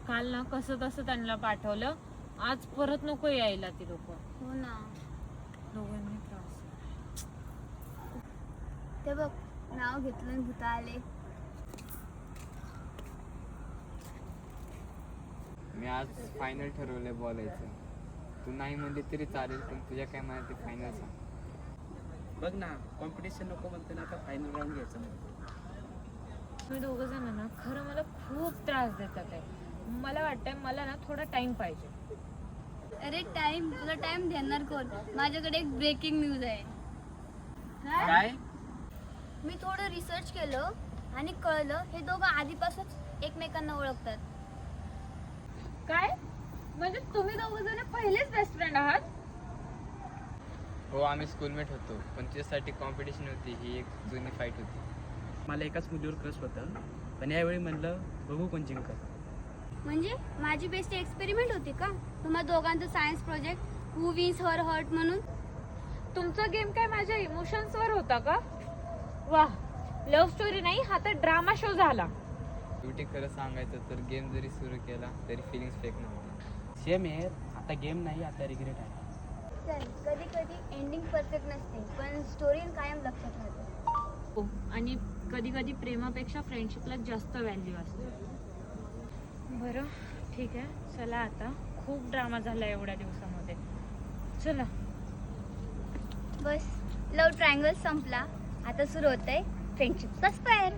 काल ना कसं तसं त्यांना पाठवलं, आज परत नको यायला ती लोक. हो ना. दोघांनी त्रास. ते बघ नाव घेतलं आणि भूता आले. मी आज फायनल ठरवलंय बोलायचं. तू नाही म्हणली तरी चालेल, पण तुझ्या काय मला ते फायनल सांग. बघ ना, कॉम्पिटिशन नको म्हणते ना, आता फायनल राऊंड घ्यायचं म्हणते. मी दोघं जण ना खरं मला खूप त्रास देतात आहे. मला वाटतंय मला ना थोडा टाइम पाहिजे. अरे टाइम, तुला टाइम देणार कोण? माझ्याकडे एक ब्रेकिंग न्यूज आहे. काय? मी थोडं रिसर्च केलं आणि कळलं हे दोघं आधीपासूनच एकमेकांना ओळखतात. काय म्हणजे तुम्ही दोघं जण पहिलेच बेस्ट फ्रेंड आहात? हो, आम्ही स्कूलमेट होतो, पण त्यासाठी कॉम्पिटिशन होती. ही एक जुनी फाईट होती. मला एकाच मुलीवर क्रश होतं, पण यावेळी म्हणलं बघू कोण जिंकत. म्हणजे माझी बेस्ट एक्सपेरिमेंट होती का? तुम्हा दोघांचं सायन्स प्रोजेक्ट हू विन्स हर हर्ट म्हणून. तुमचा गेम काय माझ्या इमोशन्सवर होता का? वाह, लव्ह स्टोरी नाही, हा तर ड्रामा शो झाला. शेवटी खरं सांगायचं तर गेम जरी सुरू केला तरी फिलिंग्स फेक नव्हती. सेम आहे, आता गेम नाही, आता रिग्रेट आहे. चल, कधी कधी एंडिंग परफेक्ट नसते, पण स्टोरी कायम लक्षात राहते. हो, आणि कधी कधी प्रेमापेक्षा फ्रेंडशिपला जास्त व्हॅल्यू असते. बरं ठीक आहे, चला आता खूप ड्रामा झाला एवढ्या दिवसामध्ये. चला. बस, लव्ह ट्रायंगल संपला, आता सुरू होतंय फ्रेंडशिपचा स्क्वेअर.